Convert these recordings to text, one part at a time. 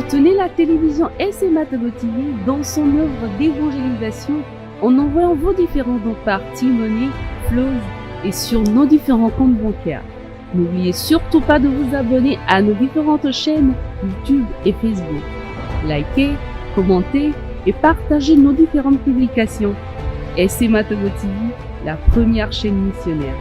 Soutenez la télévision SMA Togo TV dans son œuvre d'évangélisation en envoyant vos différents dons par T-Money, Flows et sur nos différents comptes bancaires. N'oubliez surtout pas de vous abonner à nos différentes chaînes YouTube et Facebook. Likez, commentez et partagez nos différentes publications. SMA Togo TV, la première chaîne missionnaire.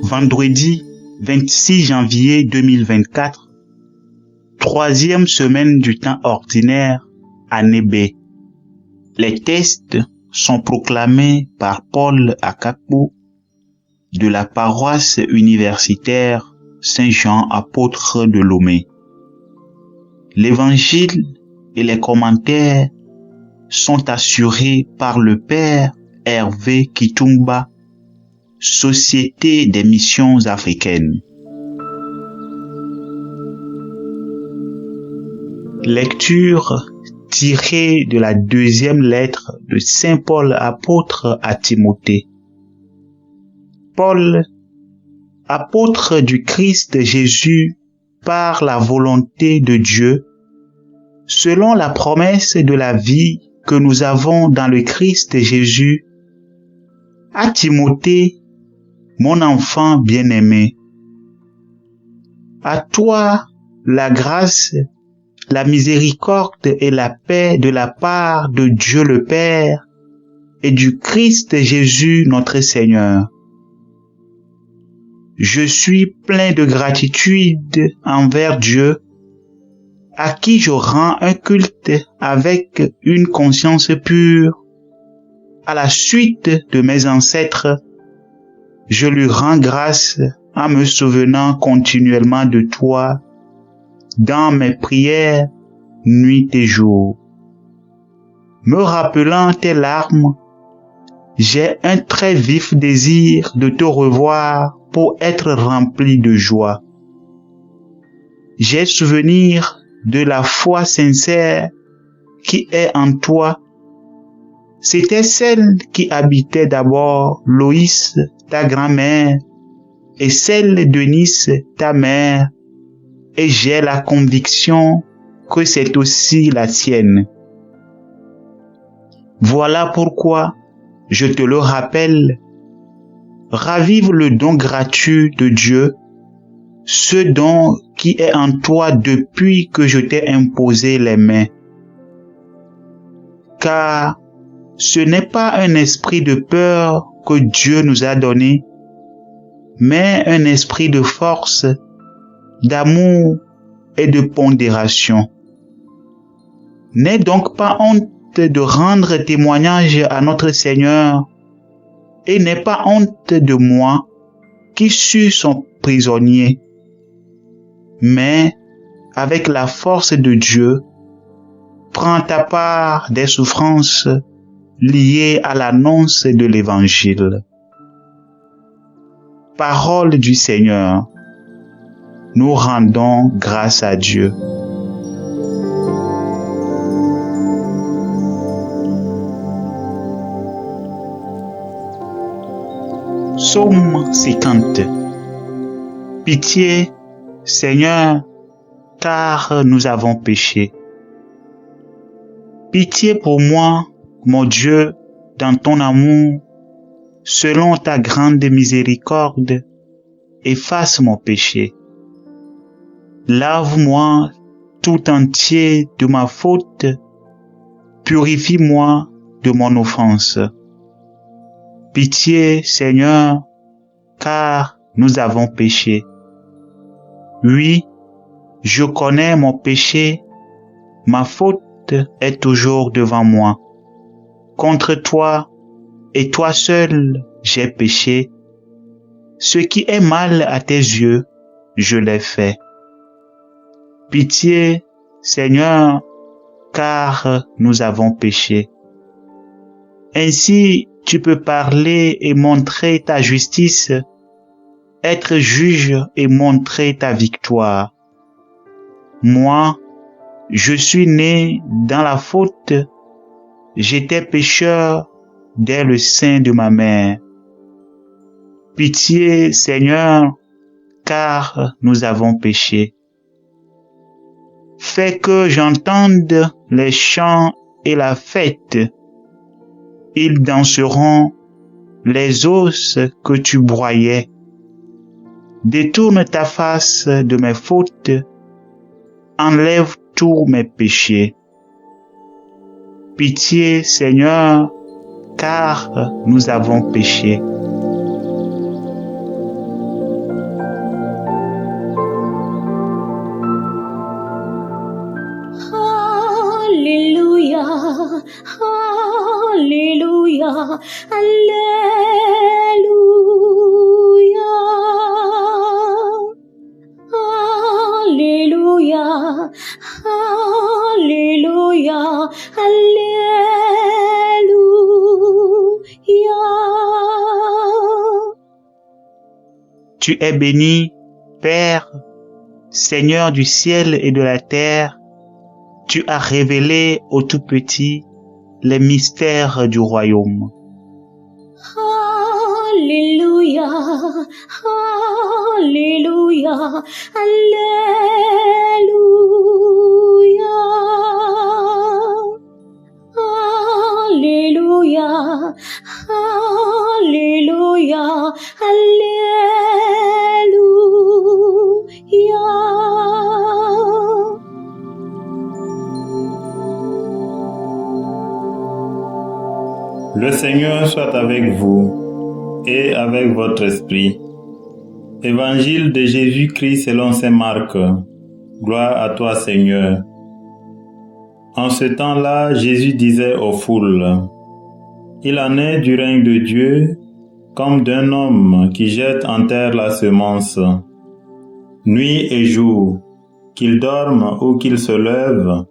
Vendredi 26 janvier 2024, troisième semaine du temps ordinaire, année B. Les textes sont proclamés par Paul Akakpo de la paroisse universitaire Saint-Jean apôtre de Lomé. L'évangile et les commentaires sont assurés par le Père Hervé Kitumba, Société des missions africaines. Lecture tirée de la deuxième lettre de Saint Paul apôtre à Timothée. Paul, apôtre du Christ Jésus par la volonté de Dieu, selon la promesse de la vie que nous avons dans le Christ Jésus, à Timothée, mon enfant bien-aimé. À toi, la grâce, la miséricorde et la paix de la part de Dieu le Père et du Christ Jésus notre Seigneur. Je suis plein de gratitude envers Dieu, à qui je rends un culte avec une conscience pure. À la suite de mes ancêtres, je lui rends grâce en me souvenant continuellement de toi dans mes prières, nuit et jour. Me rappelant tes larmes, j'ai un très vif désir de te revoir pour être rempli de joie. J'ai souvenir de la foi sincère qui est en toi. C'était celle qui habitait d'abord Loïs, ta grand-mère, et celle d'Eunice, ta mère, et j'ai la conviction que c'est aussi la tienne. Voilà pourquoi, je te le rappelle, ravive le don gratuit de Dieu, ce don qui est en toi depuis que je t'ai imposé les mains. Car ce n'est pas un esprit de peur que Dieu nous a donné, mais un esprit de force, d'amour et de pondération. N'aie donc pas honte de rendre témoignage à notre Seigneur et n'aie pas honte de moi qui suis son prisonnier. Mais avec la force de Dieu, prends ta part des souffrances liées à l'annonce de l'Évangile. Parole du Seigneur. Nous rendons grâce à Dieu. Psaume 50. Pitié, Seigneur, car nous avons péché. Pitié pour moi, mon Dieu, dans ton amour, selon ta grande miséricorde, efface mon péché. Lave-moi tout entier de ma faute, purifie-moi de mon offense. Pitié, Seigneur, car nous avons péché. Oui, je connais mon péché, ma faute est toujours devant moi. Contre toi et toi seul, j'ai péché. Ce qui est mal à tes yeux, je l'ai fait. Pitié, Seigneur, car nous avons péché. Ainsi, tu peux parler et montrer ta justice, être juge et montrer ta victoire. Moi, je suis né dans la faute, j'étais pécheur dès le sein de ma mère. Pitié, Seigneur, car nous avons péché. Fais que j'entende les chants et la fête. Ils danseront les os que tu broyais. Détourne ta face de mes fautes, enlève tous mes péchés. Pitié, Seigneur, car nous avons péché. Alléluia, Alléluia, Alléluia, Alléluia, Alléluia, Alléluia. Tu es béni, Père, Seigneur du ciel et de la terre. Tu as révélé aux tout-petits les mystères du royaume. Alléluia, Alléluia, Alléluia, Alléluia, Alléluia, Alléluia. Le Seigneur soit avec vous et avec votre esprit. Évangile de Jésus-Christ selon saint Marc. Gloire à toi, Seigneur. En ce temps-là, Jésus disait aux foules, « Il en est du règne de Dieu comme d'un homme qui jette en terre la semence. Nuit et jour, qu'il dorme ou qu'il se lève,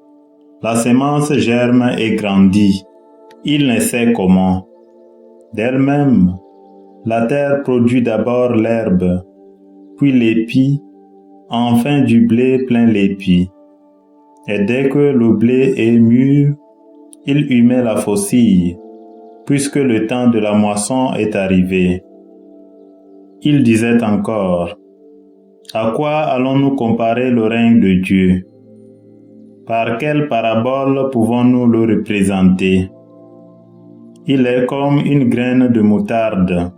la semence germe et grandit. Il ne sait comment. D'elle-même, la terre produit d'abord l'herbe, puis l'épi, enfin du blé plein l'épi. Et dès que le blé est mûr, il y met la faucille, puisque le temps de la moisson est arrivé. Il disait encore, « À quoi allons-nous comparer le règne de Dieu? Par quelle parabole pouvons-nous le représenter? Il est comme une graine de moutarde.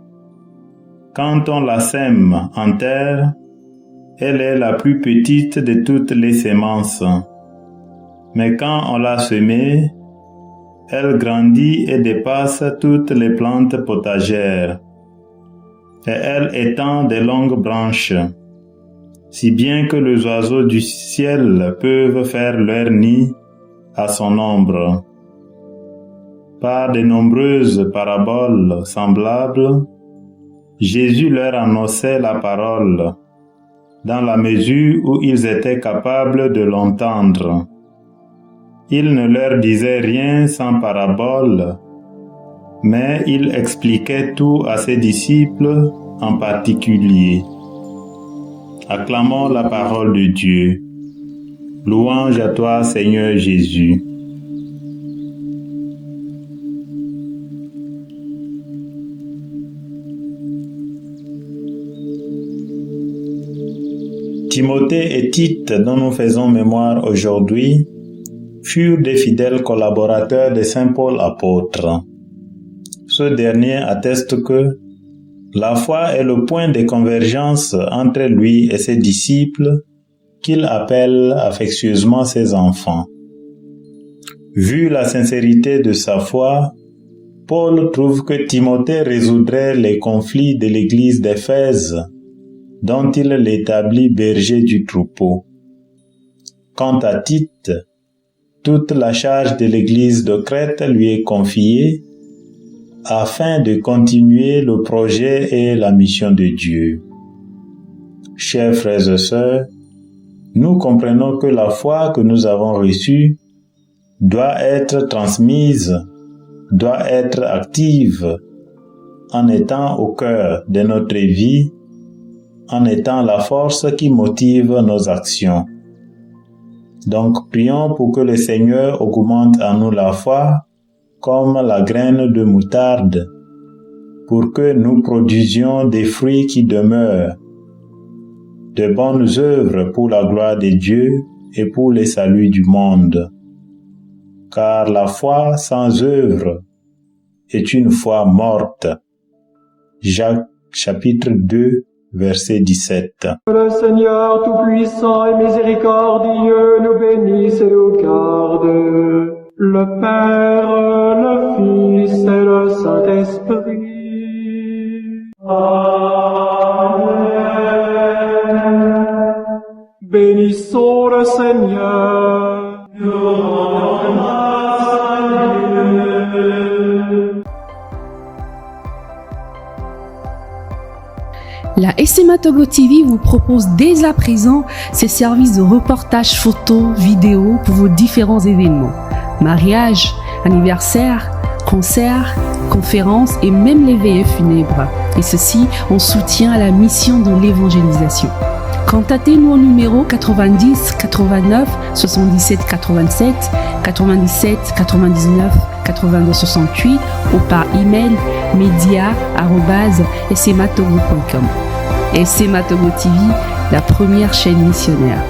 Quand on la sème en terre, elle est la plus petite de toutes les semences. Mais quand on l'a semée, elle grandit et dépasse toutes les plantes potagères. Et elle étend des longues branches, si bien que les oiseaux du ciel peuvent faire leur nid à son ombre. Par de nombreuses paraboles semblables, Jésus leur annonçait la parole, dans la mesure où ils étaient capables de l'entendre. Il ne leur disait rien sans parabole, mais il expliquait tout à ses disciples en particulier. Acclamons la parole de Dieu. Louange à toi, Seigneur Jésus. Timothée et Tite, dont nous faisons mémoire aujourd'hui, furent des fidèles collaborateurs de saint Paul apôtre. Ce dernier atteste que la foi est le point de convergence entre lui et ses disciples, qu'il appelle affectueusement ses enfants. Vu la sincérité de sa foi Paul trouve que Timothée résoudrait les conflits de l'église d'Éphèse, dont il l'établit berger du troupeau. Quant à Tite, toute la charge de l'église de Crète lui est confiée afin de continuer le projet et la mission de Dieu. Chers frères et sœurs, nous comprenons que la foi que nous avons reçue doit être transmise, doit être active en étant au cœur de notre vie, en étant la force qui motive nos actions. Donc, prions pour que le Seigneur augmente en nous la foi comme la graine de moutarde, pour que nous produisions des fruits qui demeurent, de bonnes œuvres pour la gloire de Dieu et pour le salut du monde. Car la foi sans œuvre est une foi morte. Jacques chapitre 2 verset 17. Le Seigneur Tout-Puissant et Miséricordieux nous bénisse et nous garde, le Père, le Fils et le Saint-Esprit. Amen. Bénissons le Seigneur. Nous rendons grâce à Dieu. La SMA Togo TV vous propose dès à présent ses services de reportage photo, vidéo pour vos différents événements. Mariage, anniversaire, concerts, conférences et même les veillées funèbres. Et ceci en soutien à la mission de l'évangélisation. Contactez-nous au numéro 90 89 77 87 97 99 82 68 ou par email media@smatogo.com. SMA Togo TV, la première chaîne missionnaire.